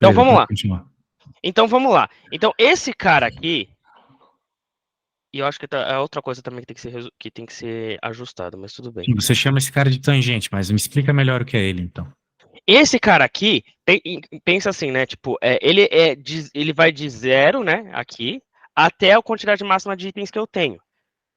Então Beleza, vamos pode lá. continuar. Então esse cara aqui, e eu acho que é outra coisa também que tem que ser ajustado, mas tudo bem. Sim, você chama esse cara de tangente, mas me explica melhor o que é ele, então. Esse cara aqui, pensa assim, né? Tipo, ele vai de 0, né? Aqui, até a quantidade máxima de itens que eu tenho,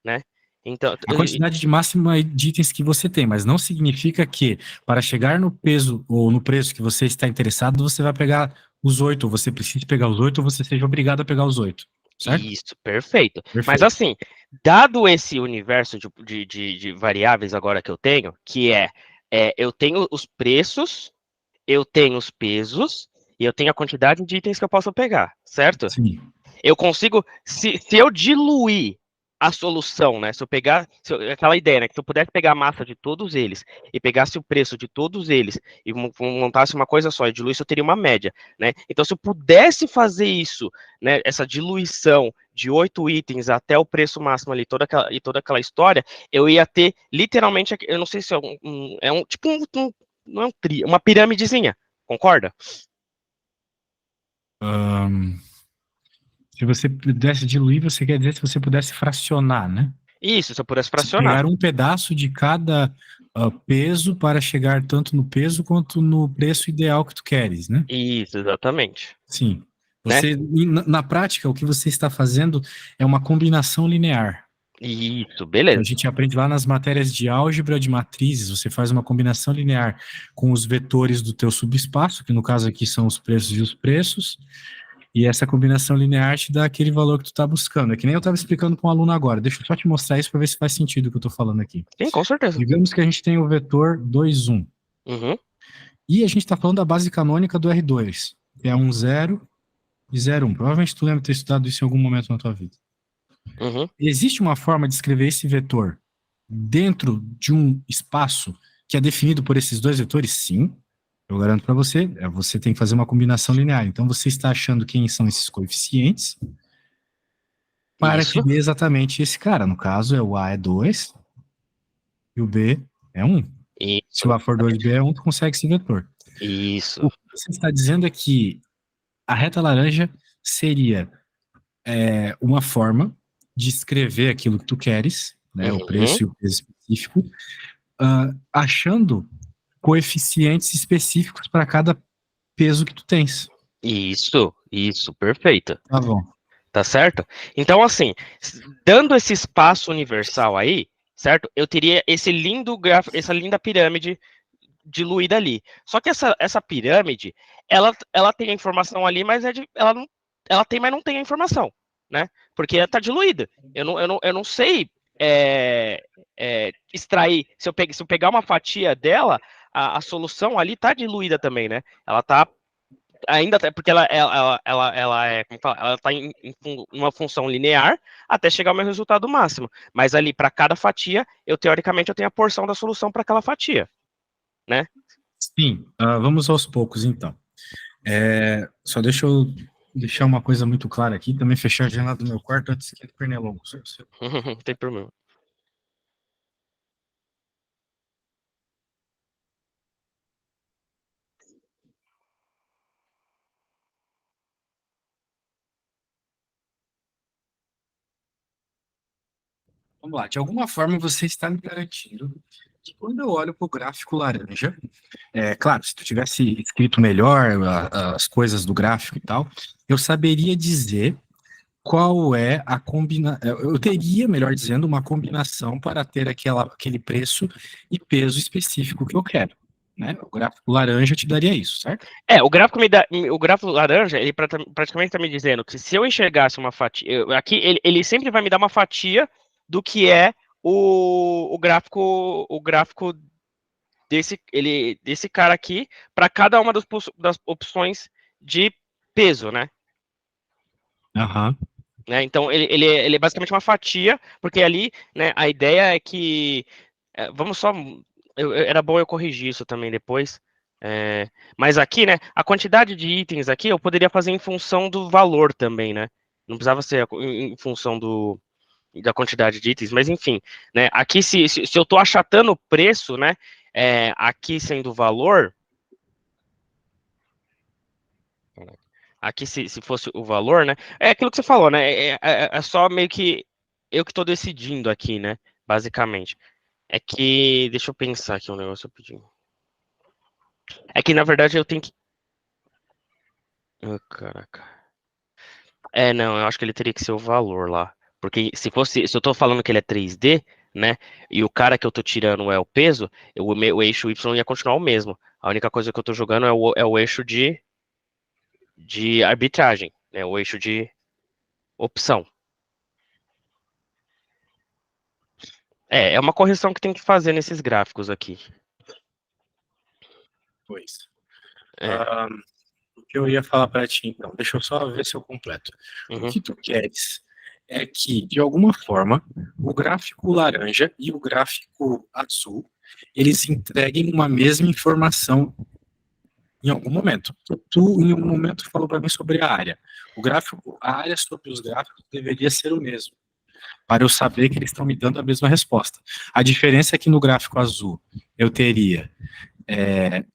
né? Então, A quantidade de máxima de itens que você tem, mas não significa que para chegar no peso ou no preço que você está interessado, você vai pegar os 8, ou você precisa pegar os 8, ou você seja obrigado a pegar os 8, certo? isso, perfeito. Mas Perfeito. assim, dado esse universo de variáveis agora que eu tenho, que eu tenho os preços, eu tenho os pesos e eu tenho a quantidade de itens que eu posso pegar, certo? Sim. Eu consigo, se eu diluir a solução, né? Aquela ideia, né? Que se eu pudesse pegar a massa de todos eles e pegasse o preço de todos eles e montasse uma coisa só e diluísse, eu teria uma média, né? Então, se eu pudesse fazer isso, né? Essa diluição de 8 itens até o preço máximo ali, toda aquela história, eu ia ter literalmente, eu não sei se tipo não é uma pirâmidezinha, concorda? Ahn, Se você pudesse diluir, você quer dizer se você pudesse fracionar, né? Isso, se eu pudesse Se fracionar. pegar um pedaço de cada peso para chegar tanto no peso quanto no preço ideal que tu queres, né? Isso, exatamente. Sim. Né? Você, na prática, o que você está fazendo é uma combinação linear. Isso, A beleza. gente aprende lá nas matérias de álgebra de matrizes, você faz uma combinação linear com os vetores do teu subespaço, que no caso aqui são os preços e os preços, e essa combinação linear te dá aquele valor que tu está buscando. É que nem eu estava explicando para um aluno agora. Deixa eu só te mostrar isso para ver se faz sentido o que eu estou falando aqui. Sim, com certeza. Digamos que a gente tem o vetor 2, 1. Uhum, E a gente está falando da base canônica do R2, que é 1, 0 e 0, 1. Provavelmente tu lembra de ter estudado isso em algum momento na tua vida. uhum. Existe uma forma de escrever esse vetor dentro de um espaço que é definido por esses dois vetores? Sim. Eu garanto para você, você tem que fazer uma combinação linear. Então você está achando quem são esses coeficientes para te Isso, dar exatamente esse cara. No caso, o A é 2 e o B é 1. Se isso, o A for 2 e o B é 1, tu consegue esse vetor. isso. O que você está dizendo é que a reta laranja seria uma forma de escrever aquilo que tu queres, né, o Uhum. preço e o peso específico, achando coeficientes específicos para cada peso que tu tens. Isso, perfeito. Tá bom. Tá certo? Então, assim, dando esse espaço universal aí, certo? Eu teria esse lindo gráfico, essa linda pirâmide diluída ali. Só que essa pirâmide, ela tem a informação ali, mas ela não, ela tem, mas não tem a informação, né? Porque ela tá diluída. Eu não sei extrair. Se eu pegar uma fatia dela, a solução ali tá diluída também, né? Ela tá ainda porque ela é, como fala, ela tá em uma função linear até chegar ao meu resultado máximo. Mas ali para cada fatia, teoricamente eu tenho a porção da solução para aquela fatia, né? Sim, vamos aos poucos então. Só deixa eu deixar uma coisa muito clara aqui, também fechar a janela do meu quarto antes que entre pernilongo. Não tem problema. Vamos lá, de alguma forma você está me garantindo que quando eu olho para o gráfico laranja, claro, se tu tivesse escrito melhor as coisas do gráfico e tal, eu saberia dizer qual é a combinação. Eu teria, melhor dizendo, uma combinação para ter aquele preço e peso específico que eu quero. Né? O gráfico laranja te daria isso, certo? O gráfico laranja, ele praticamente está me dizendo que se eu enxergasse uma fatia, aqui ele sempre vai me dar uma fatia do que é o gráfico desse cara aqui para cada uma das opções de peso, né? Aham. Né? Então ele é basicamente uma fatia, porque ali, né, a ideia é que vamos só, era bom eu corrigir isso também depois. Mas aqui, né, a quantidade de itens aqui eu poderia fazer em função do valor também, né? Não precisava ser em função da quantidade de itens, mas enfim, né? Aqui se eu estou achatando o preço, né? Aqui sendo o valor, Aqui, se fosse o valor, né? É aquilo que você falou, né? É só meio que eu que tô decidindo aqui, né? Basicamente. É que. Deixa eu pensar aqui um negócio rapidinho. É que, na verdade, eu tenho que. Ah, caraca. Não, eu acho que ele teria que ser o valor lá. Porque se eu tô falando que ele é 3D, né? E o cara que eu tô tirando é o peso, o eixo Y ia continuar o mesmo. A única coisa que eu tô jogando é o eixo de arbitragem, né? O eixo de opção. É uma correção que tem que fazer nesses gráficos aqui. Pois. É. Ah, o que eu ia falar para ti, então, deixa eu só ver se eu completo. O Uhum. que tu queres é que, de alguma forma, o gráfico laranja e o gráfico azul, eles entreguem uma mesma informação em algum momento. Tu, em um momento, falou para mim sobre a área. A área sobre os gráficos deveria ser o mesmo, para eu saber que eles estão me dando a mesma resposta. A diferença é que no gráfico azul eu teria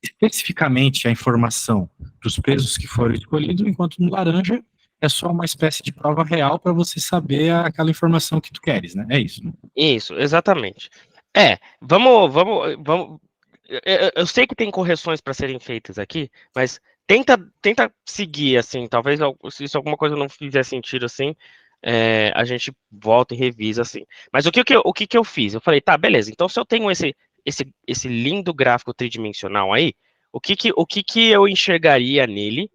especificamente a informação dos pesos que foram escolhidos, enquanto no laranja é só uma espécie de prova real para você saber aquela informação que tu queres, né? É isso. Né? Isso, exatamente. Vamos. Eu sei que tem correções para serem feitas aqui, mas tenta seguir assim. Talvez se alguma coisa não fizer sentido assim, a gente volta e revisa assim. Mas o que eu fiz? Eu falei, tá, beleza. Então se eu tenho esse lindo gráfico tridimensional aí, o que que eu enxergaria nele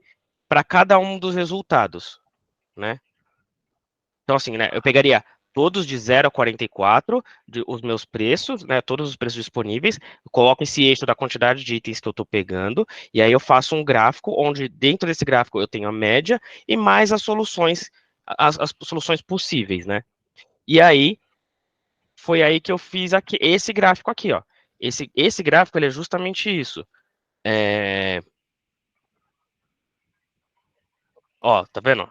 para cada um dos resultados, né? Então, assim, né, eu pegaria todos de 0 a 44, os meus preços, né, todos os preços disponíveis, coloco esse eixo da quantidade de itens que eu estou pegando, e aí eu faço um gráfico onde dentro desse gráfico eu tenho a média e mais as soluções, as soluções possíveis, né? E aí, foi aí que eu fiz aqui, esse gráfico aqui, ó. Esse gráfico, ele é justamente isso. É... Ó, tá vendo?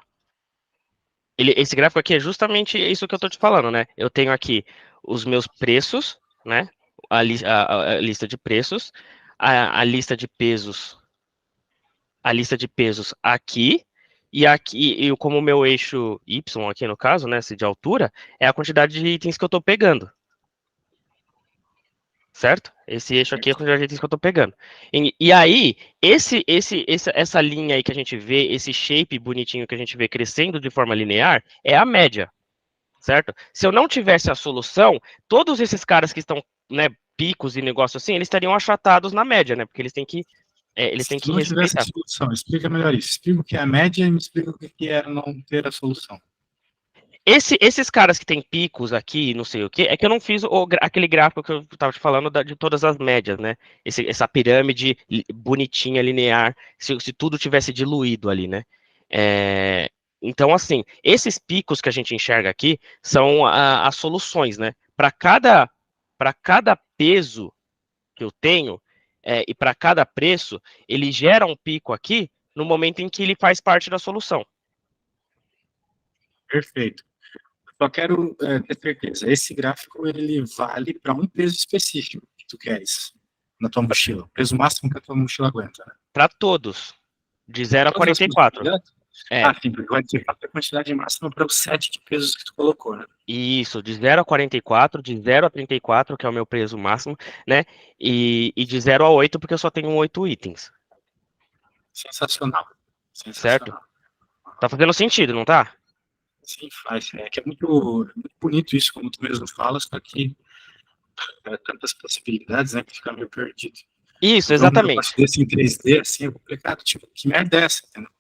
Esse gráfico aqui é justamente isso que eu tô te falando, né? Eu tenho aqui os meus preços, né? A lista de preços, a lista de pesos, a lista de pesos aqui, e como o meu eixo Y aqui no caso, né? Esse de altura, é a quantidade de itens que eu tô pegando, certo? Esse eixo aqui é a quantidade de itens que eu tô pegando. E aí, essa linha aí que a gente vê, esse shape bonitinho que a gente vê crescendo de forma linear, é a média. Certo? Se eu não tivesse a solução, todos esses caras que estão, né, picos e negócio assim, eles estariam achatados na média, né? Porque eles Se têm tu que não tivesse a respeitar. solução, explica melhor isso. Explica o que é a média e me explica o que é não ter a solução. Esses caras que têm picos aqui, não sei o que, é que eu não fiz aquele gráfico que eu estava te falando de todas as médias, né? Essa pirâmide bonitinha, linear, se tudo tivesse diluído ali, né? É, então, assim, esses picos que a gente enxerga aqui são as soluções, né? Para cada peso que eu tenho, e para cada preço, ele gera um pico aqui no momento em que ele faz parte da solução. Perfeito. Só quero ter certeza. Esse gráfico ele vale para um peso específico que tu queres na tua mochila. O peso máximo que a tua mochila aguenta. Né? Para todos, de 0 a Todas as 44. possibilidades? É, Ah, sim, porque vai ter a quantidade máxima para o set de pesos que tu colocou, né? isso, de 0 a 44, de 0 a 34, que é o meu peso máximo, né? E de 0 a 8, porque eu só tenho 8 itens, Sensacional. certo? Sensacional. Tá fazendo sentido, não tá? Sim, faz. É que é muito bonito isso, como tu mesmo falas, só que tantas possibilidades, né, que fica meio perdido. Isso, Tu vê um negócio exatamente. desse em 3D, assim, é complicado, tipo, que merda é essa, entendeu?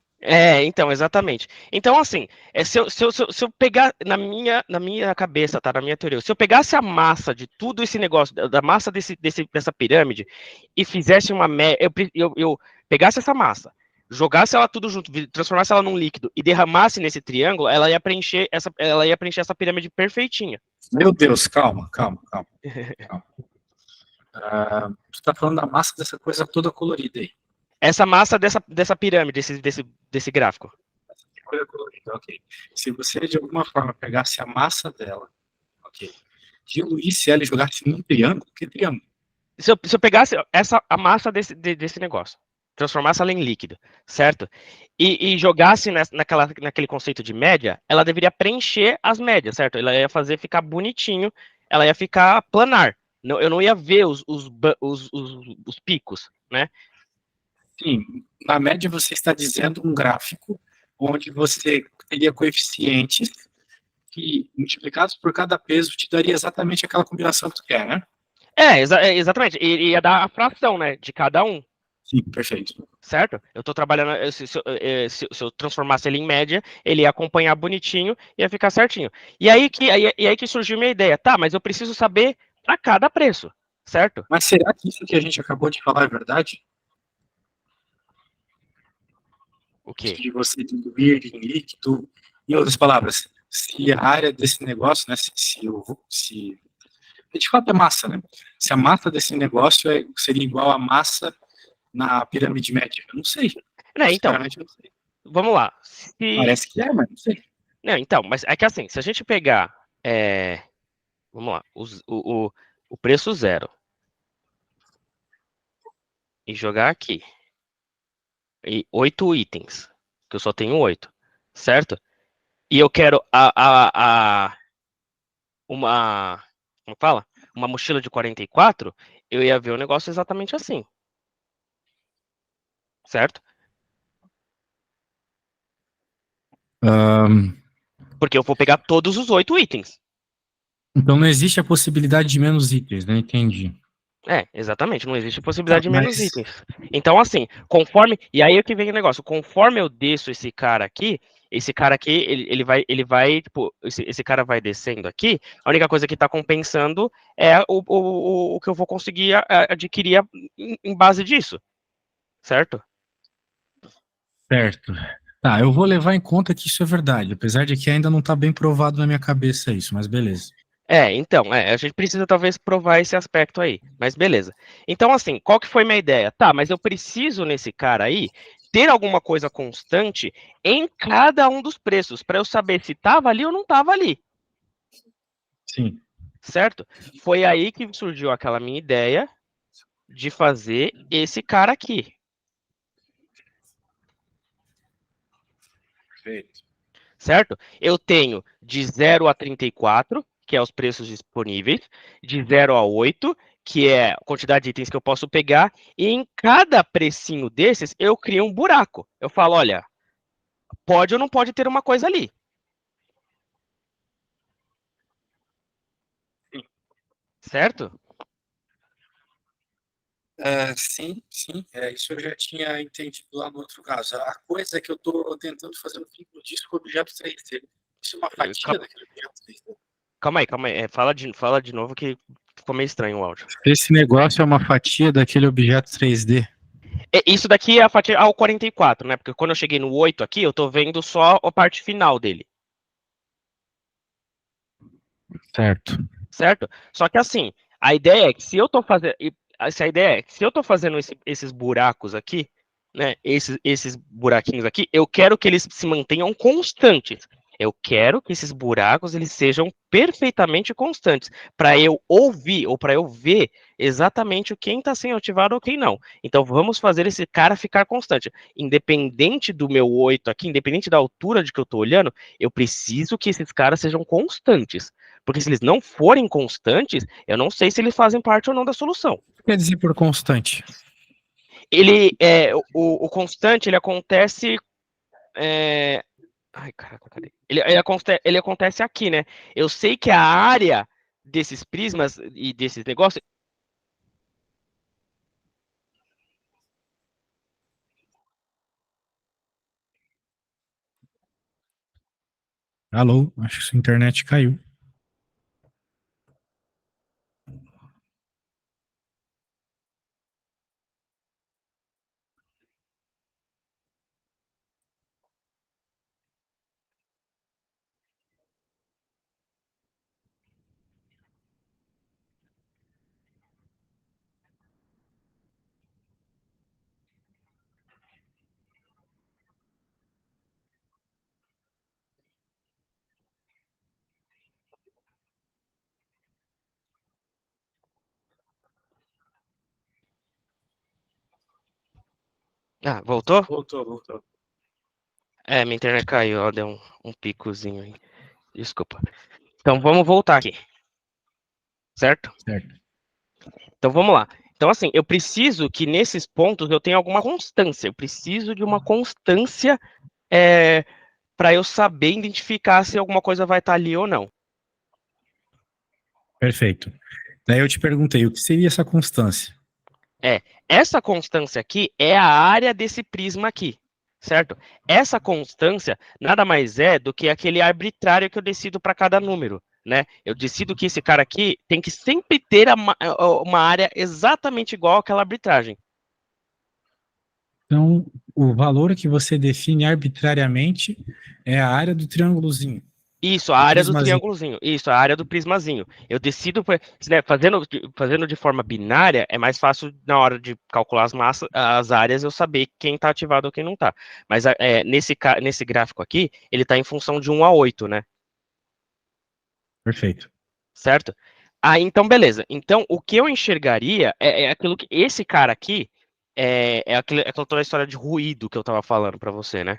Então, exatamente. Então, assim, se eu pegar na minha cabeça, tá? Na minha teoria, se eu pegasse a massa de tudo esse negócio, da massa dessa pirâmide, e fizesse eu pegasse essa massa, jogasse ela tudo junto, transformasse ela num líquido e derramasse nesse triângulo, ela ia preencher essa pirâmide perfeitinha. Meu Deus, calma, calma, calma, calma. Tu tá falando da massa dessa coisa toda colorida aí. Essa massa dessa pirâmide, desse gráfico. Coisa colorida, ok. Se você, de alguma forma, pegasse a massa dela, ok, diluísse ela e jogasse num triângulo, que triângulo? Se eu pegasse a massa desse negócio. transformasse ela em líquido, certo? E jogasse naquele conceito de média, ela deveria preencher as médias, certo? Ela ia fazer ficar bonitinho, ela ia ficar planar. Não, eu não ia ver os picos, né? Sim, na média você está dizendo um gráfico onde você teria coeficientes que, multiplicados por cada peso, te daria exatamente aquela combinação que tu quer, né? Exatamente. E ia dar a fração, né, de cada um. Sim, perfeito. Certo? Eu estou trabalhando. Se eu transformasse ele em média, ele ia acompanhar bonitinho e ia ficar certinho. E aí que surgiu minha ideia. Tá, mas eu preciso saber para cada preço, certo? Mas será que isso que a gente acabou de falar é verdade? O Isso quê? de você diluir em líquido, em outras palavras, se a área desse negócio, né, se de fato é massa, né? Se a massa desse negócio seria igual à massa na pirâmide média, eu não sei. Né, então, Sinceramente, eu não sei. vamos lá. Parece que é, mas não sei. Não, então, mas é que assim, se a gente pegar. Vamos lá, o preço zero e jogar aqui. E 8 itens, que eu só tenho 8, certo? E eu quero uma. Como fala? Uma mochila de 44, eu ia ver o negócio exatamente assim, certo? Ahn, Porque eu vou pegar todos os 8 itens. então não existe a possibilidade de menos itens, né? Entendi. Exatamente, não existe Tá, possibilidade de menos mas itens. Então, assim, conforme. E aí é que vem o negócio, conforme eu desço esse cara aqui, ele vai, tipo, esse cara vai descendo aqui, a única coisa que tá compensando é o que eu vou conseguir adquirir em base disso, certo? certo. Tá, eu vou levar em conta que isso é verdade, apesar de que ainda não está bem provado na minha cabeça isso, mas beleza. Então, a gente precisa talvez provar esse aspecto aí, mas beleza. Então, assim, qual que foi minha ideia? Tá, mas eu preciso nesse cara aí ter alguma coisa constante em cada um dos preços, para eu saber se estava ali ou não estava ali, Sim, certo? Foi aí que surgiu aquela minha ideia de fazer esse cara aqui, perfeito. certo? Eu tenho de 0 a 34, que é os preços disponíveis, de 0 a 8, que é a quantidade de itens que eu posso pegar, e em cada precinho desses eu crio um buraco. Eu falo, olha, pode ou não pode ter uma coisa ali, certo? Sim, sim, isso eu já tinha entendido lá no outro caso. A coisa é que eu estou tentando fazer um vínculo disso com o objeto 3D. Isso é uma fatia Calma, daquele objeto 3D. calma aí. Fala de novo que ficou meio estranho o áudio. Esse negócio é uma fatia daquele objeto 3D. Isso daqui é a fatia ao 44, né? Porque quando eu cheguei no 8 aqui, eu tô vendo só a parte final dele. Certo. Certo? Só que assim, a ideia é que se eu tô fazendo, essa ideia é que se eu tô fazendo esses buracos aqui, né, esses buraquinhos aqui, eu quero que eles se mantenham constantes. Eu quero que esses buracos eles sejam perfeitamente constantes, para eu ouvir ou para eu ver exatamente quem está sendo ativado ou quem não. Então vamos fazer esse cara ficar constante. Independente do meu 8 aqui, independente da altura de que eu estou olhando, eu preciso que esses caras sejam constantes. Porque se eles não forem constantes, eu não sei se eles fazem parte ou não da solução. O que quer dizer por constante? O constante, ele acontece. é, Ai, caraca, cadê? Ele acontece aqui, né? Eu sei que a área desses prismas e desses negócios. Alô, acho que sua internet caiu. Ah, voltou? Voltou. Minha internet caiu, ó, deu um picozinho aí. Desculpa. Então vamos voltar aqui, certo? Certo. Então vamos lá. Então, assim, eu preciso que nesses pontos eu tenha alguma constância. Eu preciso de uma constância para eu saber identificar se alguma coisa vai estar ali ou não. Perfeito. Daí eu te perguntei, o que seria essa constância? Essa constância aqui é a área desse prisma aqui, certo? Essa constância nada mais é do que aquele arbitrário que eu decido para cada número, né? Eu decido que esse cara aqui tem que sempre ter uma área exatamente igual àquela arbitragem. Então, o valor que você define arbitrariamente é a área do triângulozinho, Isso, a do área do prismazinho. triângulozinho. Isso, a área do prismazinho. Eu decido, né, fazendo de forma binária, é mais fácil na hora de calcular as massas, as áreas, eu saber quem está ativado ou quem não está. Mas nesse gráfico aqui, ele está em função de 1 a 8, né? Perfeito. Certo? Aí, então, beleza. Então, o que eu enxergaria é aquilo que esse cara aqui aquela toda a história de ruído que eu estava falando para você, né?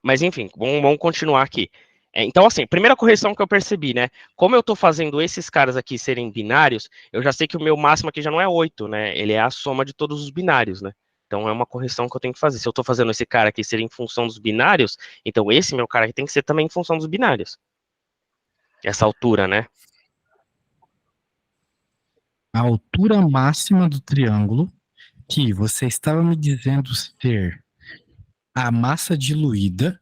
Mas enfim, vamos continuar aqui. Então, assim, primeira correção que eu percebi, né? Como eu estou fazendo esses caras aqui serem binários, eu já sei que o meu máximo aqui já não é 8, né? Ele é a soma de todos os binários, né? Então é uma correção que eu tenho que fazer. Se eu estou fazendo esse cara aqui ser em função dos binários, então esse meu cara aqui tem que ser também em função dos binários. Essa altura, né? A altura máxima do triângulo, que você estava me dizendo ser a massa diluída,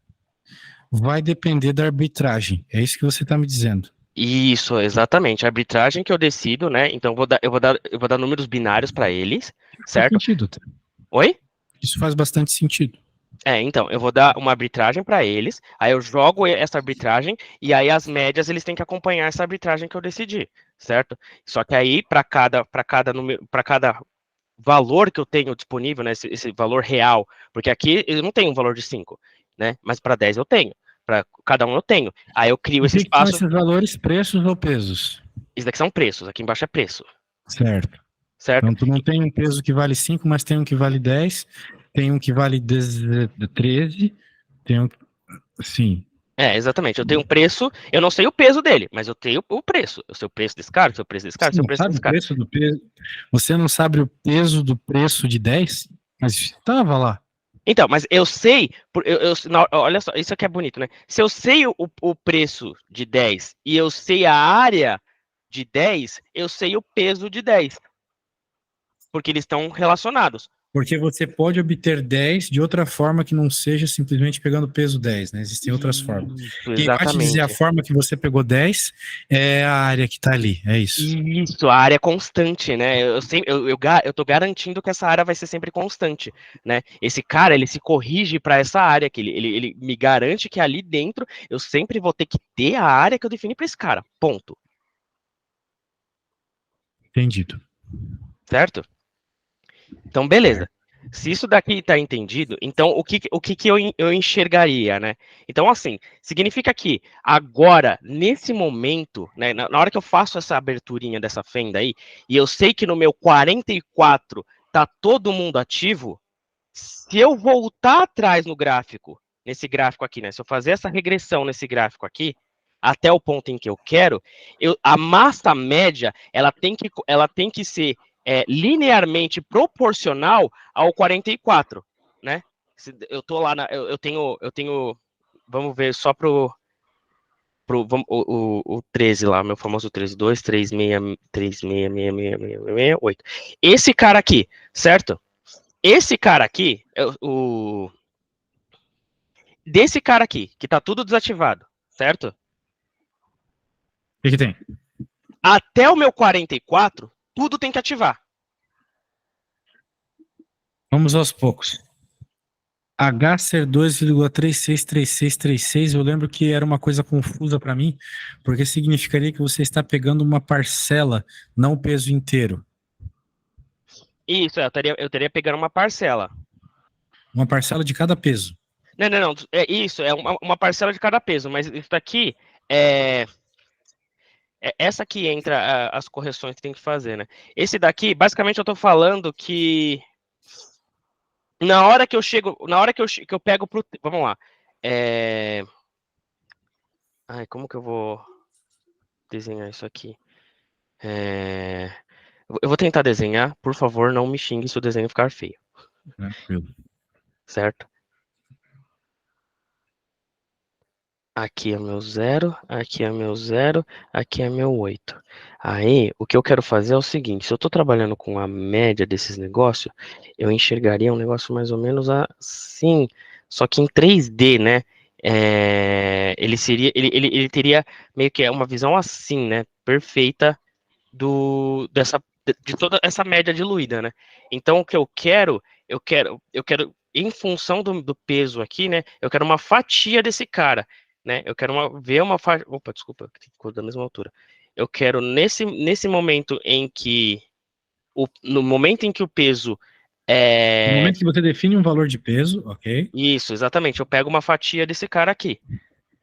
vai depender da arbitragem. É isso que você está me dizendo. Isso, exatamente. A arbitragem que eu decido, né? Então eu vou dar números binários para eles, Faz certo? sentido. Oi? Isso faz bastante sentido. Então, eu vou dar uma arbitragem para eles, aí eu jogo essa arbitragem, e aí as médias eles têm que acompanhar essa arbitragem que eu decidi, certo? Só que aí, para cada valor que eu tenho disponível, né, esse valor real, porque aqui eu não tenho um valor de 5, né? Mas para 10 eu tenho, para cada um eu tenho. Aí eu crio O esse que são espaço, esses valores? Preços ou pesos? isso daqui são preços, aqui embaixo é preço, Certo. certo? Então, tu não tem um peso que vale 5, mas tem um que vale 10, tem um que vale 13, tem um. Sim. Exatamente. Eu tenho um preço, eu não sei o peso dele, mas eu tenho o preço. Eu sei o preço desse cara, eu sei o preço desse cara, eu Você sei o não preço sabe desse o cara. preço do peso? Você não sabe o peso do preço de 10? Mas estava lá. Então, mas eu sei, olha só, isso aqui é bonito, né? Se eu sei o preço de 10 e eu sei a área de 10, eu sei o peso de 10, porque eles estão relacionados. Porque você pode obter 10 de outra forma que não seja simplesmente pegando o peso 10, né? Existem outras formas. Isso, Quem vai te dizer a exatamente. forma que você pegou 10 é a área que está ali, é isso. Isso, a área é constante, né? Eu tô garantindo que essa área vai ser sempre constante, né? Esse cara, ele se corrige para essa área, que ele me garante que ali dentro eu sempre vou ter que ter a área que eu defini para esse cara, ponto, Entendido. certo? Então, beleza. Certo. Se isso daqui está entendido, então o que eu enxergaria, né? Então, assim, significa que agora, nesse momento, né, na hora que eu faço essa aberturinha dessa fenda aí, e eu sei que no meu 44 tá todo mundo ativo, se eu voltar atrás no gráfico, nesse gráfico aqui, né? Se eu fazer essa regressão nesse gráfico aqui, até o ponto em que eu quero, a massa média ela tem que ser linearmente proporcional ao 44, né? Eu tô lá eu tenho, vamos ver só o 13 lá, meu famoso 13, 2, 3, 6, 3, 6, 6, 6, 6, 6, 8. Esse cara aqui, certo? Esse cara aqui, desse cara aqui, que tá tudo desativado, certo? O que tem? Até o meu 44, tudo tem que ativar. Vamos aos poucos. H ser 2,363636, eu lembro que era uma coisa confusa para mim, porque significaria que você está pegando uma parcela, não o peso inteiro. Isso, eu teria pegando uma parcela. Uma parcela de cada peso. Não, não, não. É isso, é uma parcela de cada peso, mas isso daqui é. Essa aqui entra as correções que tem que fazer, né? Esse daqui, basicamente, eu tô falando que. Na hora que eu chego, na hora que eu pego pro, vamos lá. Ai, como que eu vou desenhar isso aqui? É, eu vou tentar desenhar, por favor, não me xingue se o desenho ficar feio, Tranquilo. certo? Aqui é meu zero, aqui é meu zero, aqui é meu 8. Aí, o que eu quero fazer é o seguinte, se eu estou trabalhando com a média desses negócios, eu enxergaria um negócio mais ou menos assim, só que em 3D, né? Ele teria meio que uma visão assim, né? Perfeita de toda essa média diluída, né? Então, o que eu quero, em função do peso aqui, né? Eu quero uma fatia desse cara, né? Eu quero ver uma fatia. Opa, desculpa, ficou da mesma altura. Eu quero nesse momento em que no momento em que o peso No é momento que você define um valor de peso, ok? isso, exatamente. Eu pego uma fatia desse cara aqui,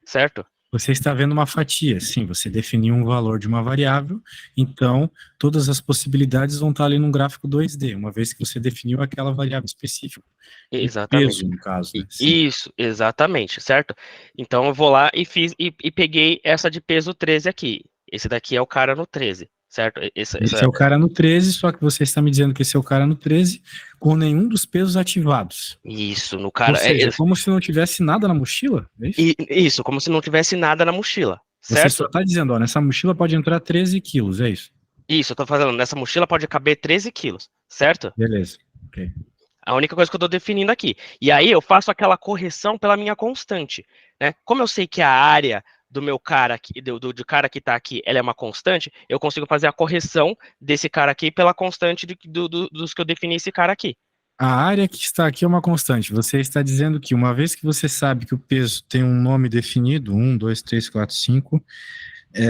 certo? Você está vendo uma fatia. Sim, você definiu um valor de uma variável, então todas as possibilidades vão estar ali num gráfico 2D, uma vez que você definiu aquela variável específica. E Exatamente. peso, no caso, né? Sim. Isso, exatamente, certo? Então eu vou lá e fiz e peguei essa de peso 13 aqui. Esse daqui é o cara no 13, certo? Esse é o cara no 13, só que você está me dizendo que esse é o cara no 13 com nenhum dos pesos ativados. Isso, no Ou cara. seja, como se não tivesse nada na mochila, é isso? Isso, como se não tivesse nada na mochila, Você só certo? está dizendo, ó, nessa mochila pode entrar 13 quilos, é isso? Isso, eu tô fazendo. Nessa mochila pode caber 13 quilos, certo? Beleza. Ok. A única coisa que eu estou definindo aqui. E aí eu faço aquela correção pela minha constante, né? Como eu sei que a área do meu cara aqui, do cara que está aqui, ela é uma constante, eu consigo fazer a correção desse cara aqui pela constante dos que eu defini esse cara aqui. A área que está aqui é uma constante. Você está dizendo que uma vez que você sabe que o peso tem um nome definido, 1, 2, 3, 4, 5,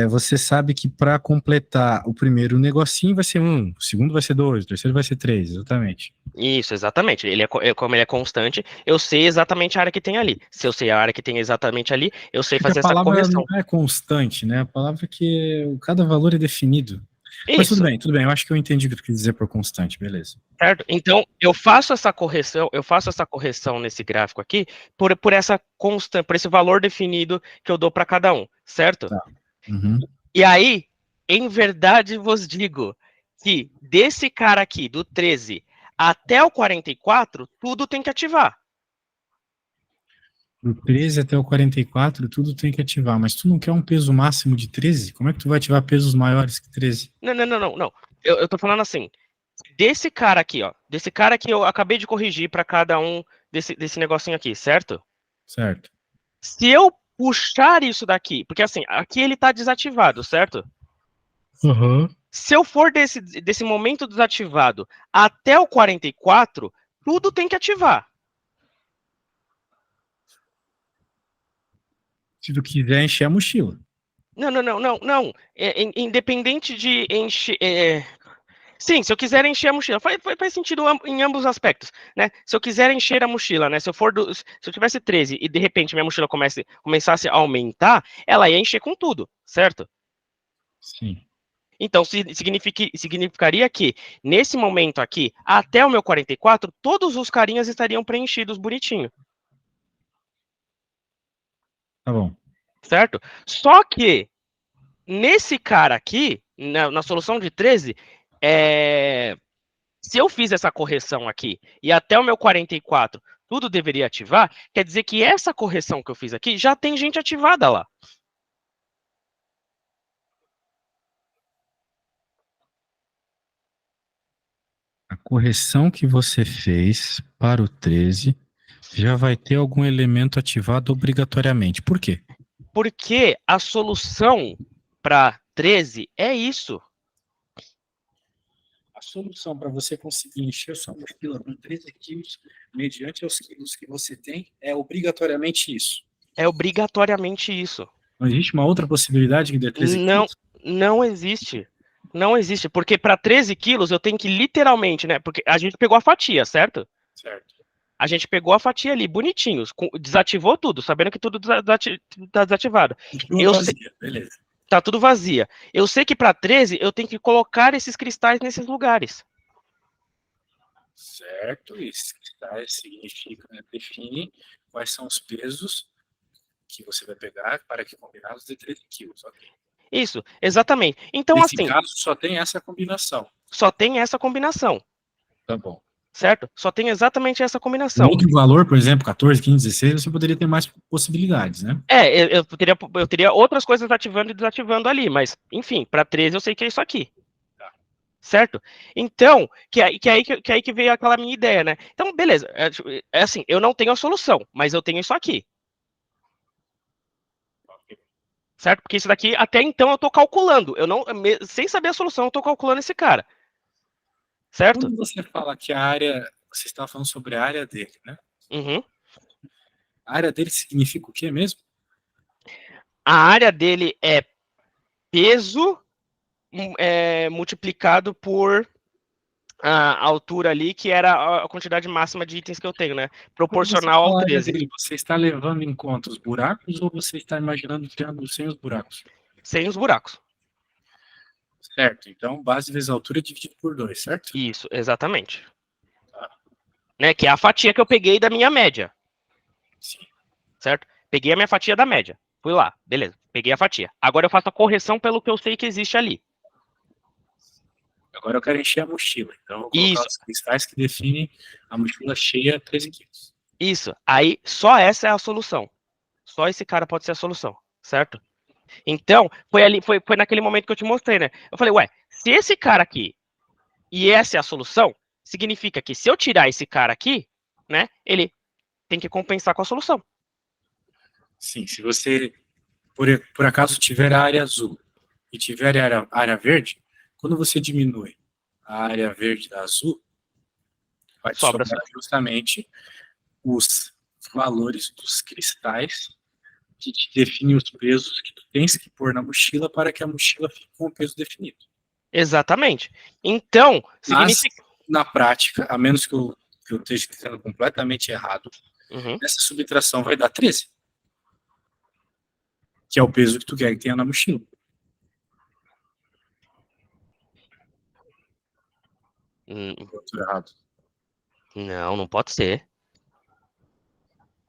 você sabe que para completar o primeiro negocinho vai ser 1, o segundo vai ser 2, o terceiro vai ser 3, exatamente. Isso, exatamente. Como ele é constante, eu sei exatamente a área que tem ali. Se eu sei a área que tem exatamente ali, eu sei Porque a fazer essa palavra não correção. é constante, né? A palavra que cada valor é definido. Mas Isso, tudo bem, eu acho que eu entendi o que tu quis dizer por constante, beleza. certo? Então, eu faço essa correção nesse gráfico aqui por essa constante, por esse valor definido que eu dou para cada um, certo? Tá. Uhum. E aí, em verdade vos digo que desse cara aqui, do 13 até o 44, tudo tem que ativar. Do 13 até o 44, tudo tem que ativar, mas tu não quer um peso máximo de 13? Como é que tu vai ativar pesos maiores que 13? Não, não, não, não, não. Eu tô falando assim, desse cara aqui, ó, desse cara que eu acabei de corrigir para cada um desse negocinho aqui, certo? Certo. Se eu puxar isso daqui, porque assim, aqui ele tá desativado, certo? Uhum. Se eu for desse momento desativado até o 44, tudo tem que ativar. Se tu quiser encher a mochila. Não, não, não, não, não. Independente de encher. Sim, se eu quiser encher a mochila, faz sentido em ambos os aspectos, né? Se eu quiser encher a mochila, né? Se eu tivesse 13 e de repente minha mochila começasse a aumentar, ela ia encher com tudo, certo? Sim. Então, significaria que, nesse momento aqui, até o meu 44, todos os carinhas estariam preenchidos bonitinho, Tá bom. certo? Só que, nesse cara aqui, na solução de 13, se eu fiz essa correção aqui e até o meu 44 tudo deveria ativar, quer dizer que essa correção que eu fiz aqui já tem gente ativada lá. A correção que você fez para o 13 já vai ter algum elemento ativado obrigatoriamente. Por quê? Porque a solução para 13 é isso. A solução para você conseguir encher sua mochila com 13 quilos, mediante os quilos que você tem, é obrigatoriamente isso. É obrigatoriamente isso. Não existe uma outra possibilidade que dê 13 Não, quilos? não existe. Não existe, porque para 13 quilos eu tenho que literalmente, né? Porque a gente pegou a fatia, certo? Certo. A gente pegou a fatia ali, bonitinhos, desativou tudo, sabendo que tudo tá desativado. Continua Eu sei, vazia, beleza. tá tudo vazia. Eu sei que para 13 eu tenho que colocar esses cristais nesses lugares. Certo, e cristais significa, né, define quais são os pesos que você vai pegar para que combinados dê 13 quilos. Ok. Isso, exatamente. Então, Nesse assim, caso, só tem essa combinação. só tem essa combinação, Tá bom. certo? Só tem exatamente essa Um combinação. outro valor, por exemplo, 14, 15, 16, você poderia ter mais possibilidades, né? Eu teria outras coisas ativando e desativando ali, mas, enfim, para 13 eu sei que é isso aqui. Tá. Certo? Então, que aí que veio aquela minha ideia, né? Então, beleza. É assim, eu não tenho a solução, mas eu tenho isso aqui. Certo? Porque isso daqui, até então, eu tô calculando. Eu não, sem saber a solução, eu tô calculando esse cara. Certo? Quando você fala que a área, você está falando sobre a área dele, né? Uhum. A área dele significa o quê mesmo? A área dele é peso multiplicado por a altura ali, que era a quantidade máxima de itens que eu tenho, né? Quando você Proporcional ao fala área 13. dele, você está levando em conta os buracos ou você está imaginando um triângulo sem os buracos? Sem os buracos. Certo, então base vezes altura dividido por 2, certo? Isso, exatamente. Tá, Né? Que é a fatia que eu peguei da minha média. sim. Certo? Peguei a minha fatia da média. Fui lá, beleza. Peguei a fatia. Agora eu faço a correção pelo que eu sei que existe ali. Agora eu quero encher a mochila, então eu vou colocar Isso, os cristais que definem a mochila cheia 13 quilos. isso. Aí só essa é a solução. Só esse cara pode ser a solução, certo? Então, foi naquele momento que eu te mostrei, né? Eu falei, ué, se esse cara aqui e essa é a solução, significa que se eu tirar esse cara aqui, né, ele tem que compensar com a solução. Sim, se você por acaso tiver a área azul e tiver a área verde, quando você diminui a área verde da azul, vai te Sobra só. sobrar justamente os valores dos cristais que te definem os pesos que tu tens que pôr na mochila para que a mochila fique com o peso definido. Exatamente. Então, Mas, significa. na prática, a menos que eu esteja dizendo completamente errado, Uhum. essa subtração vai dar 13, que é o peso que tu quer que tenha na mochila. Hum, Errado. Não, não pode ser.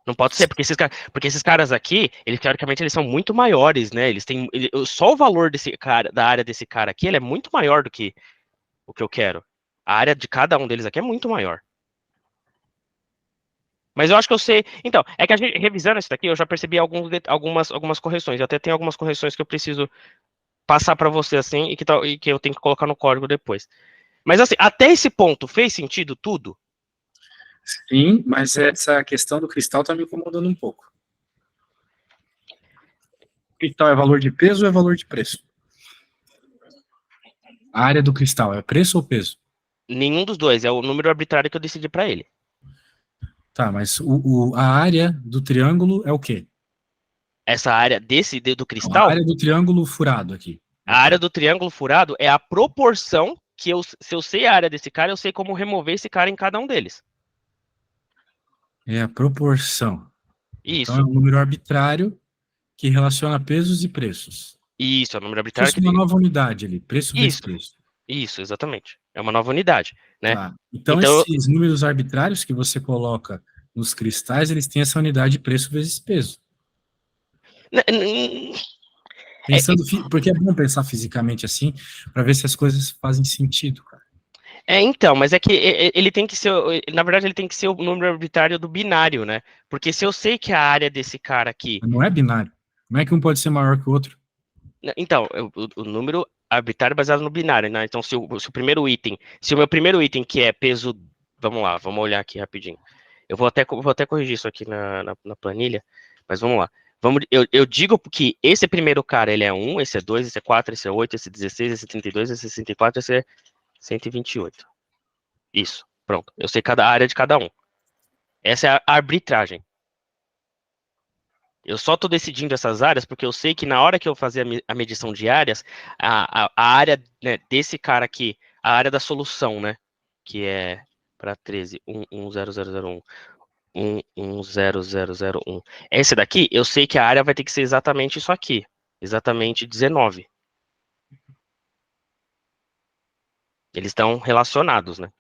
Não pode ser, porque esses caras aqui, eles teoricamente eles são muito maiores, né? Eles têm só o valor desse cara, da área desse cara aqui, ele é muito maior do que o que eu quero. A área de cada um deles aqui é muito maior. Mas eu acho que eu sei. Então, é que a gente, revisando isso daqui, eu já percebi algumas correções. Eu até tenho algumas correções que eu preciso passar para você assim e que eu tenho que colocar no código depois. Mas assim, até esse ponto, fez sentido tudo? Sim, mas essa questão do cristal está me incomodando um pouco. Cristal é valor de peso ou é valor de preço? A área do cristal é preço ou peso? Nenhum dos dois, é o número arbitrário que eu decidi para ele. Tá, mas a área do triângulo é o quê? Essa área do Não, a cristal. área do triângulo furado aqui. A área do triângulo furado é a proporção que se eu sei a área desse cara, eu sei como remover esse cara em cada um deles. É a proporção. Então é Isso, um número arbitrário que relaciona pesos e preços. isso, é o número Se arbitrário fosse que. uma nova unidade ali, preço vezes Isso, preço. isso, exatamente. É uma nova unidade, né? Tá. Então Então, esses números arbitrários que você coloca nos cristais, eles têm essa unidade de preço vezes peso. n- n- é, Pensando, porque é bom pensar fisicamente assim, para ver se as coisas fazem sentido, cara. então, mas é que ele tem que ser, na verdade, ele tem que ser o número arbitrário do binário, né? Porque se eu sei que a área desse cara aqui. Mas não é binário. Como é que um pode ser maior que o outro? Então, o número arbitrário é baseado no binário, né? Então, se o primeiro item, se o meu primeiro item, que é peso. Vamos lá, vamos olhar aqui rapidinho. Eu vou até corrigir isso aqui na planilha, mas vamos lá. Eu digo que esse primeiro cara, ele é 1, esse é 2, esse é 4, esse é 8, esse é 16, esse é 32, esse é 64, esse é 128. Isso, pronto. Eu sei cada área de cada um. Essa é a arbitragem. Eu só estou decidindo essas áreas porque eu sei que na hora que eu fazer a medição de áreas, a área, né, desse cara aqui, a área da solução, né? Que é para 13, 11001, 11001. Esse daqui, eu sei que a área vai ter que ser exatamente isso aqui. Exatamente 19. Eles estão relacionados, né?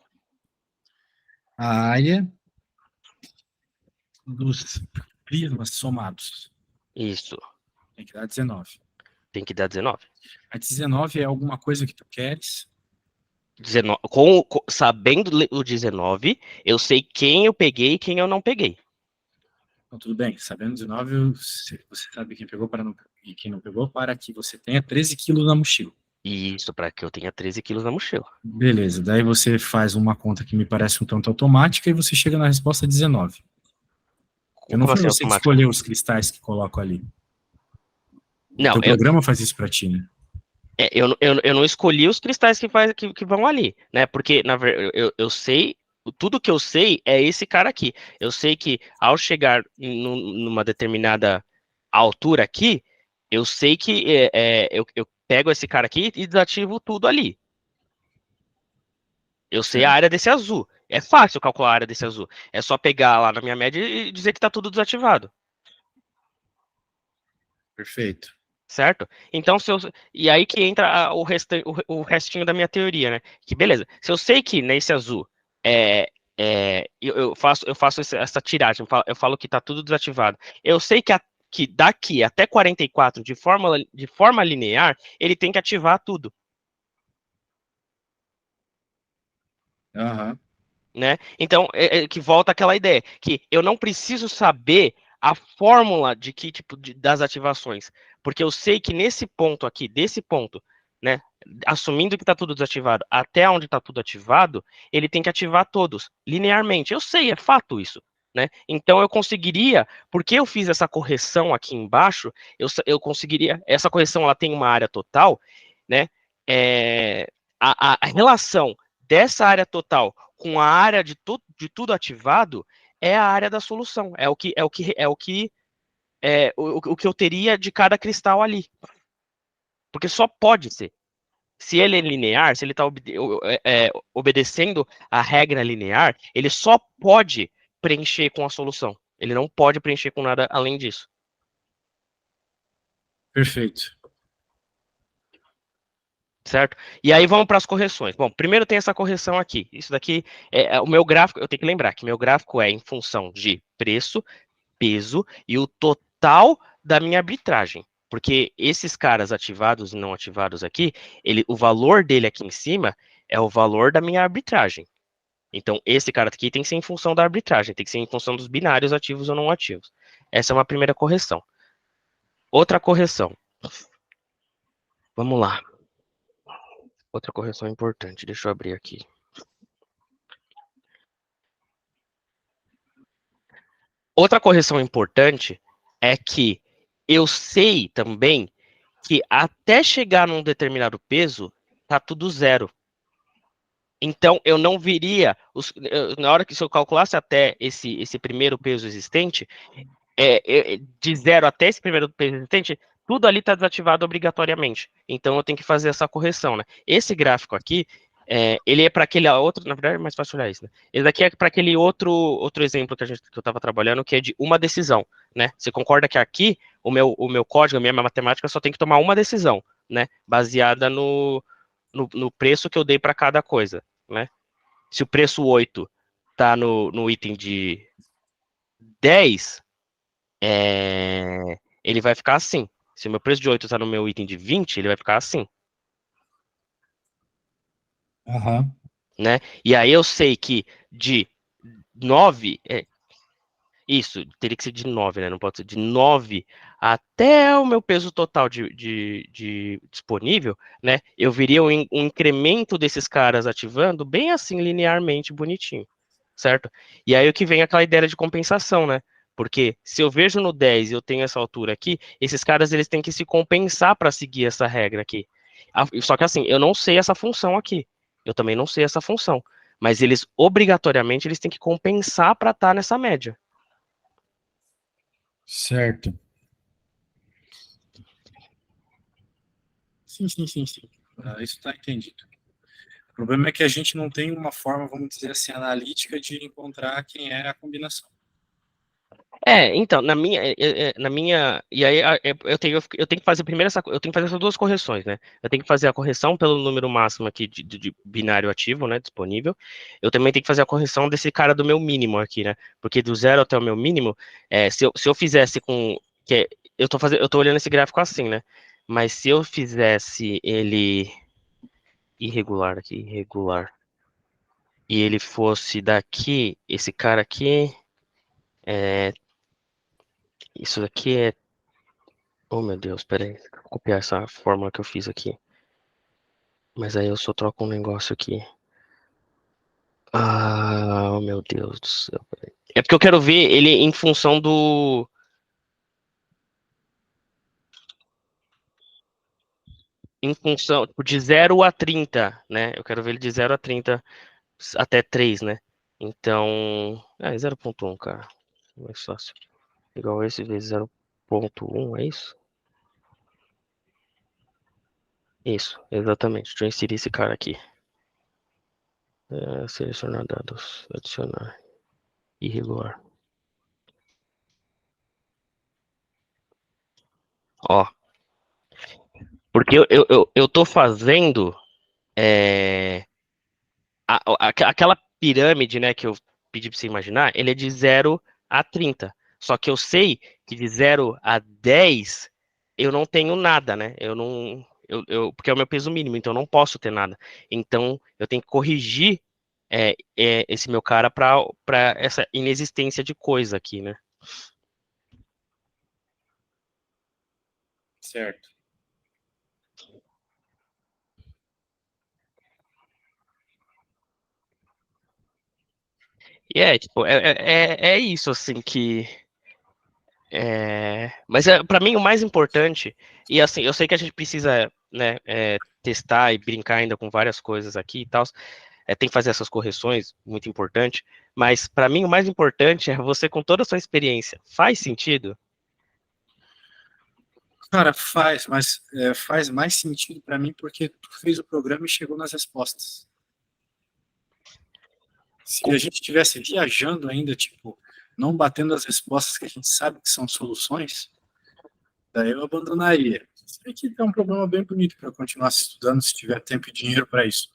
a área dos prismas somados. Isso. Tem que dar 19. Tem que dar 19. A 19 é alguma coisa que tu queres? 19 sabendo o 19, eu sei quem eu peguei e quem eu não peguei. Então, tudo bem. Sabendo 19, você sabe quem pegou e quem não pegou, para que você tenha 13 quilos na mochila. Isso, para que eu tenha 13 quilos na mochila. Beleza. Daí você faz uma conta que me parece um tanto automática e você chega na resposta 19. Porque não Como foi assim você que automática? escolheu os cristais que colocam ali. O Não, teu programa faz isso para ti, né? eu não escolhi os cristais que vão ali, né? Porque, na verdade, eu sei, tudo que eu sei é esse cara aqui. Eu sei que ao chegar numa determinada altura aqui, eu sei que eu pego esse cara aqui e desativo tudo ali. Eu sei a Certo. área desse azul. É fácil calcular a área desse azul. É só pegar lá na minha média e dizer que tá tudo desativado. Perfeito. Certo? Então, e aí que entra o restinho da minha teoria, né? Que beleza, se eu sei que nesse azul eu faço essa tiragem, eu falo que tá tudo desativado. Eu sei que daqui até 44, de forma linear, ele tem que ativar tudo, Aham. né? Então, que volta aquela ideia, que eu não preciso saber a fórmula de que tipo das ativações, porque eu sei que nesse ponto aqui, desse ponto, né, assumindo que está tudo desativado, até onde está tudo ativado, ele tem que ativar todos linearmente. Eu sei, é fato isso, né? Então eu conseguiria, porque eu fiz essa correção aqui embaixo, eu conseguiria. Essa correção ela tem uma área total, né? É, a relação dessa área total com a área de tudo ativado é a área da solução. O que eu teria de cada cristal ali. Porque só pode ser. Se ele é linear, se ele está obedecendo a regra linear, ele só pode preencher com a solução. Ele não pode preencher com nada além disso. Perfeito. Certo? E aí vamos para as correções. Bom, primeiro tem essa correção aqui. Isso daqui é o meu gráfico. Eu tenho que lembrar que meu gráfico é em função de preço, peso e o total da minha arbitragem. Porque esses caras ativados e não ativados aqui, o valor dele aqui em cima é o valor da minha arbitragem. Então, esse cara aqui tem que ser em função da arbitragem, tem que ser em função dos binários ativos ou não ativos. Essa é uma primeira correção. Outra correção. Vamos lá. Outra correção importante. Deixa eu abrir aqui. Outra correção importante é que eu sei também que até chegar num determinado peso, tá tudo zero. Então, eu não viria, na hora que se eu calculasse até esse primeiro peso existente, de zero até esse primeiro peso existente, tudo ali está desativado obrigatoriamente. Então, eu tenho que fazer essa correção, né? Esse gráfico aqui, ele é para aquele outro, na verdade é mais fácil olhar isso, né? Esse daqui é para aquele outro exemplo que eu estava trabalhando, que é de uma decisão, né? Você concorda que aqui, o meu código, a minha matemática só tem que tomar uma decisão, né? Baseada no preço que eu dei para cada coisa, né? Se o preço 8 está no item de 10, ele vai ficar assim. Se o meu preço de 8 está no meu item de 20, ele vai ficar assim, Aham. né? E aí eu sei que de 9, isso, teria que ser de 9, né? Não pode ser de 9 até o meu peso total de disponível, né? Eu viria um incremento desses caras ativando bem assim, linearmente, bonitinho, certo? E aí o que vem é aquela ideia de compensação, né? Porque se eu vejo no 10 e eu tenho essa altura aqui, esses caras eles têm que se compensar para seguir essa regra aqui. Só que assim, eu não sei essa função aqui. Eu também não sei essa função. Mas eles, obrigatoriamente, eles têm que compensar para estar nessa média. Certo. Sim, sim, sim, sim. Isso está entendido. O problema é que a gente não tem uma forma, vamos dizer assim, analítica de encontrar quem é a combinação. Então, e aí eu tenho que fazer primeiro eu tenho que fazer essas duas correções, né? Eu tenho que fazer a correção pelo número máximo aqui de binário ativo, né, disponível. Eu também tenho que fazer a correção desse cara do meu mínimo aqui, né? Porque do zero até o meu mínimo, se eu fizesse com, eu tô olhando esse gráfico assim, né? Mas se eu fizesse ele irregular aqui, irregular, e ele fosse daqui, esse cara aqui, é, isso daqui é. Oh, meu Deus, peraí. Vou copiar essa fórmula que eu fiz aqui. Mas aí eu só troco um negócio aqui. Ah, oh, meu Deus do céu. Peraí. É porque eu quero ver ele em função do. Em função tipo, de 0 a 30, né? Eu quero ver ele de 0 a 30 até 3, né? Então. É 0,1, cara. Mais fácil. Igual esse vezes 0,1, é isso? Isso, exatamente. Deixa eu inserir esse cara aqui. Selecionar dados. Adicionar. Irregular. Ó. Porque eu tô fazendo aquela pirâmide, né, que eu pedi pra você imaginar, ele é de 0 a 30. Só que eu sei que de 0 a 10 eu não tenho nada, né? Eu não. Porque é o meu peso mínimo, então eu não posso ter nada. Então eu tenho que corrigir esse meu cara para essa inexistência de coisa aqui, né? Certo. E tipo, é isso, assim, que. Mas para mim o mais importante, e assim, eu sei que a gente precisa, né, testar e brincar ainda com várias coisas aqui e tal, tem que fazer essas correções, muito importante, mas para mim o mais importante é você com toda a sua experiência. Faz sentido? Cara, faz, mas faz mais sentido para mim porque tu fez o programa e chegou nas respostas. Se a gente estivesse viajando ainda, tipo, não batendo as respostas que a gente sabe que são soluções, daí eu abandonaria. Isso aqui é um problema bem bonito para continuar estudando se tiver tempo e dinheiro para isso.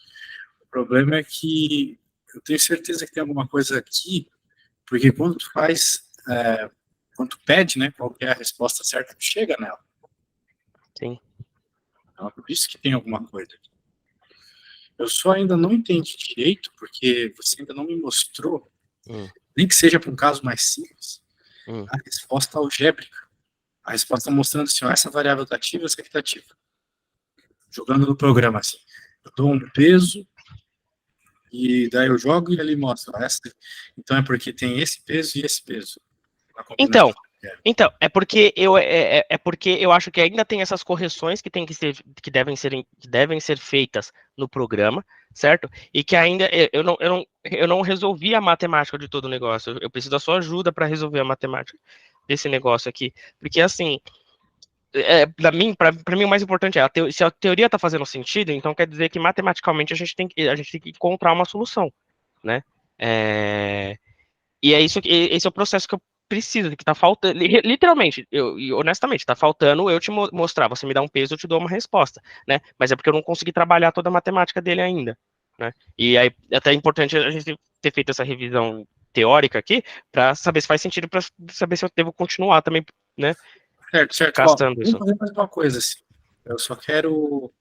O problema é que eu tenho certeza que tem alguma coisa aqui, porque quando tu faz, quando tu pede, né, qual é a resposta certa, tu chega nela. Sim. Então é por isso que tem alguma coisa aqui. Eu só ainda não entendi direito, porque você ainda não me mostrou, Hum, nem que seja para um caso mais simples, hum. a resposta algébrica. A resposta mostrando assim, ó, essa variável está ativa, essa aqui está ativa. Jogando no programa assim. Eu dou um peso e daí eu jogo e ele mostra. Ó, essa, então é porque tem esse peso e esse peso. Na Então, combinação. é porque eu acho que ainda tem essas correções que tem que ser, que devem ser feitas no programa, certo? E que ainda eu não resolvi a matemática de todo o negócio. Eu preciso da sua ajuda para resolver a matemática desse negócio aqui, porque assim, para mim o mais importante se a teoria está fazendo sentido, então quer dizer que matematicamente a gente tem que encontrar uma solução, né? É, e é isso, esse é o processo que eu preciso, que tá faltando, literalmente, e honestamente, tá faltando eu te mostrar, você me dá um peso, eu te dou uma resposta, né? Mas é porque eu não consegui trabalhar toda a matemática dele ainda, né? E aí até é importante a gente ter feito essa revisão teórica aqui para saber se faz sentido, para saber se eu devo continuar também, né? Certo, certo. Ó, Castando vamos isso. fazer mais uma coisa assim. Eu só quero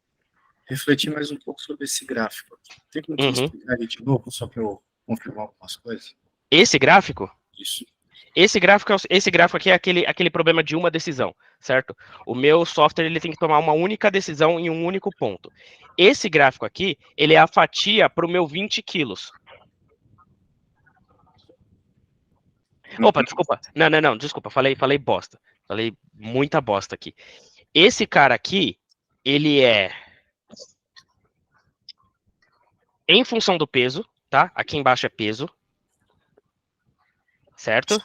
refletir mais um pouco sobre esse gráfico aqui. Tem como te Uhum. explicar ele de novo, só para eu confirmar algumas coisas? Esse gráfico Isso. Esse gráfico aqui é aquele problema de uma decisão, certo? O meu software ele tem que tomar uma única decisão em um único ponto. Esse gráfico aqui, ele é a fatia para o meu 20 quilos. Opa, desculpa. Não, não, não, desculpa. Falei bosta. Falei muita bosta aqui. Esse cara aqui, ele é em função do peso, tá? Aqui embaixo é peso, certo?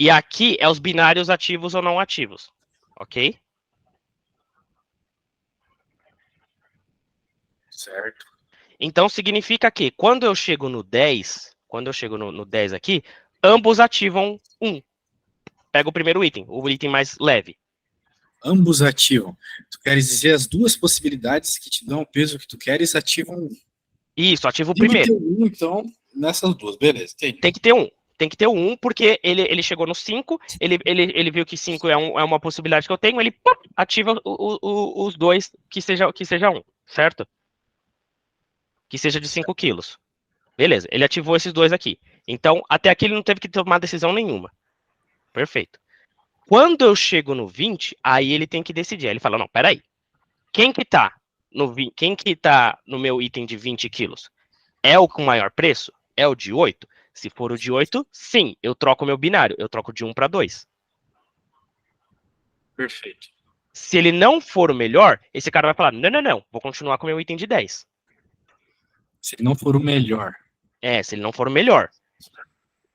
E aqui é os binários ativos ou não ativos, ok? Certo. Então significa que quando eu chego no 10 aqui, ambos ativam 1. pega o primeiro item, o item mais leve. Ambos ativam. Tu queres dizer as duas possibilidades que te dão o peso que tu queres ativam. Isso, ativa o Tem que primeiro. ter um, então, nessas duas, beleza. Entendi. Tem que ter um. Tem que ter um, porque ele chegou no 5, ele viu que 5 é uma possibilidade que eu tenho, ele pá, ativa os dois que seja um, certo? Que seja de 5 quilos. Beleza, ele ativou esses dois aqui. Então, até aqui ele não teve que tomar decisão nenhuma. Perfeito. Quando eu chego no 20, aí ele tem que decidir. Aí ele fala, não, peraí. Quem que tá no meu item de 20 quilos? É o com maior preço? É o de 8? Se for o de 8, sim, eu troco meu binário. Eu troco de 1 para 2. Perfeito. Se ele não for o melhor, esse cara vai falar, não, vou continuar com o meu item de 10. Se ele não for o melhor. Se ele não for o melhor.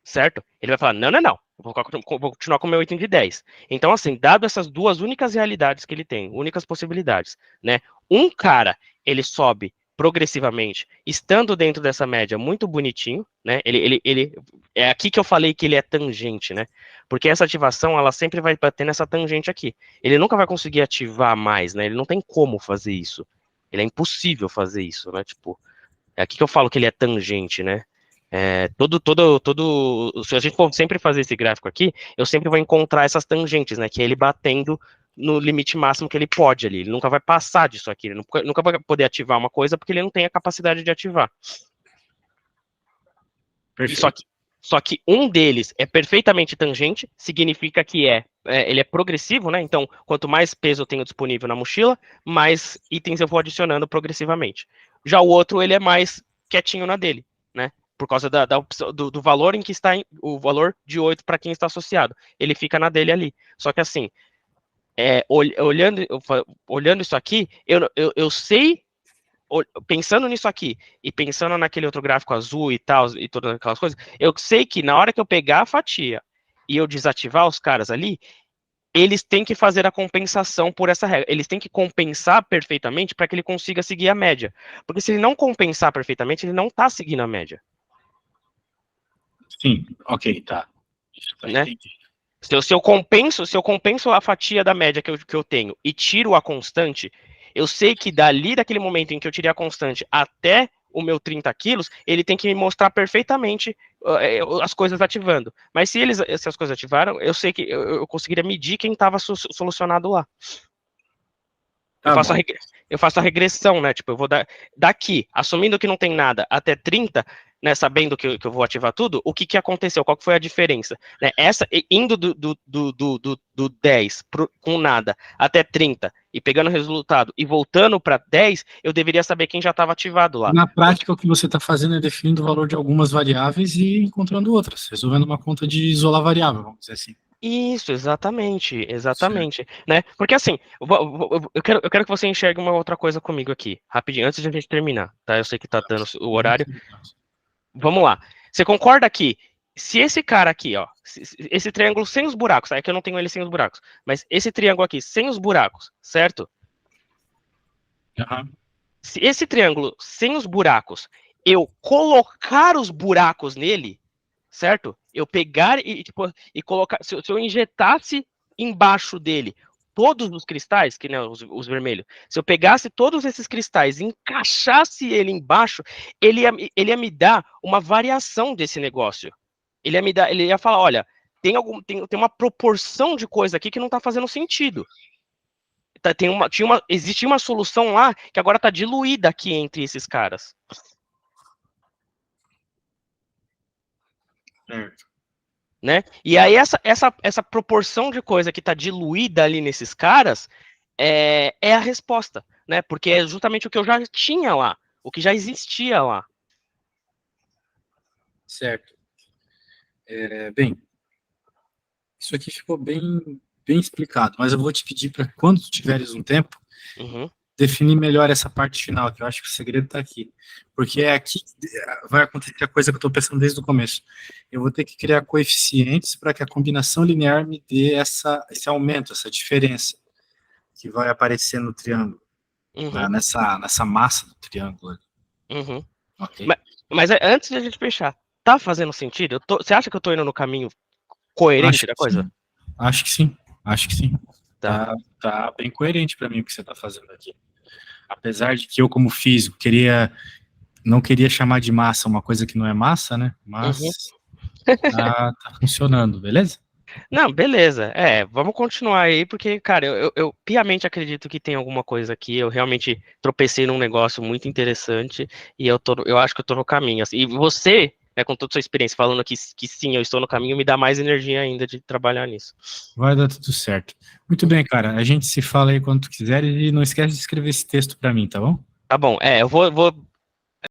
Certo? Ele vai falar, não, vou continuar com o meu item de 10. Então, assim, dado essas duas únicas realidades que ele tem, únicas possibilidades, né? Um cara, ele sobe progressivamente, estando dentro dessa média muito bonitinho, né? É aqui que eu falei que ele é tangente, né? Porque essa ativação, ela sempre vai bater nessa tangente aqui. Ele nunca vai conseguir ativar mais, né? Ele não tem como fazer isso. Ele é impossível fazer isso, né? Tipo, é aqui que eu falo que ele é tangente, né? Se a gente for sempre fazer esse gráfico aqui, eu sempre vou encontrar essas tangentes, né? Que é ele batendo no limite máximo que ele pode ali. Ele nunca vai passar disso aqui. Ele nunca vai poder ativar uma coisa porque ele não tem a capacidade de ativar. Só que um deles é perfeitamente tangente, significa que ele é progressivo, né? Então, quanto mais peso eu tenho disponível na mochila, mais itens eu vou adicionando progressivamente. Já o outro, ele é mais quietinho na dele, né? Por causa do valor em que está, o valor de 8 para quem está associado. Ele fica na dele ali. Só que assim, olhando isso aqui, eu sei, pensando nisso aqui, e pensando naquele outro gráfico azul e tal, e todas aquelas coisas, eu sei que na hora que eu pegar a fatia e eu desativar os caras ali, eles têm que fazer a compensação por essa regra. Eles têm que compensar perfeitamente para que ele consiga seguir a média. Porque se ele não compensar perfeitamente, ele não está seguindo a média. Sim, ok, tá. Isso tá, né? entendi. Se eu compenso a fatia da média que eu tenho e tiro a constante, eu sei que daquele momento em que eu tirei a constante até o meu 30 quilos, ele tem que me mostrar perfeitamente as coisas ativando. Mas se as coisas ativaram, eu sei que eu conseguiria medir quem estava solucionado lá. Eu faço a regressão, né? Tipo, eu vou daqui, assumindo que não tem nada, até 30, né? Sabendo que eu vou ativar tudo, o que aconteceu? Qual que foi a diferença? Né? Indo do 10 com nada até 30 e pegando o resultado e voltando para 10, eu deveria saber quem já estava ativado lá. Na prática, o que você está fazendo é definindo o valor de algumas variáveis e encontrando outras, resolvendo uma conta de isolar variável, vamos dizer assim. Isso, exatamente, né? Porque assim, eu quero que você enxergue uma outra coisa comigo aqui, rapidinho, antes de a gente terminar, tá? Eu sei que tá dando o horário. Vamos lá. Você concorda que se esse cara aqui, ó, esse triângulo sem os buracos, é que eu não tenho ele sem os buracos, mas esse triângulo aqui sem os buracos, certo? Uhum. Se esse triângulo sem os buracos, eu colocar os buracos nele, certo? Eu pegar e colocar, se eu injetasse embaixo dele todos os cristais, que né, os vermelhos, se eu pegasse todos esses cristais e encaixasse ele embaixo, ele ia me dar uma variação desse negócio. Ele ia falar, olha, tem uma proporção de coisa aqui que não está fazendo sentido. Existia uma solução lá que agora está diluída aqui entre esses caras. Certo. Né? E aí essa proporção de coisa que está diluída ali nesses caras é a resposta, né? Porque é justamente o que eu já tinha lá, o que já existia lá. Certo. Bem, isso aqui ficou bem explicado, mas eu vou te pedir para, quando tiveres um tempo, definir melhor essa parte final, que eu acho que o segredo está aqui. Porque é aqui que vai acontecer a coisa que eu estou pensando desde o começo. Eu vou ter que criar coeficientes para que a combinação linear me dê esse aumento, essa diferença que vai aparecer no triângulo, né, nessa massa do triângulo. Okay? Mas antes de a gente fechar, tá fazendo sentido? Você acha que eu estou indo no caminho coerente da coisa? Acho que sim, acho que sim. Tá. Tá bem coerente para mim o que você está fazendo aqui. Apesar de que eu, como físico, não queria chamar de massa uma coisa que não é massa, né? Uhum. Mas tá funcionando, beleza? Não, beleza. Vamos continuar aí, porque, cara, eu piamente acredito que tem alguma coisa aqui. Eu realmente tropecei num negócio muito interessante e eu acho que eu tô no caminho. Assim. E você, né, com toda a sua experiência, falando que sim, eu estou no caminho, me dá mais energia ainda de trabalhar nisso. Vai dar tudo certo. Muito bem, cara. A gente se fala aí quando tu quiser e não esquece de escrever esse texto para mim, tá bom? Tá bom, eu vou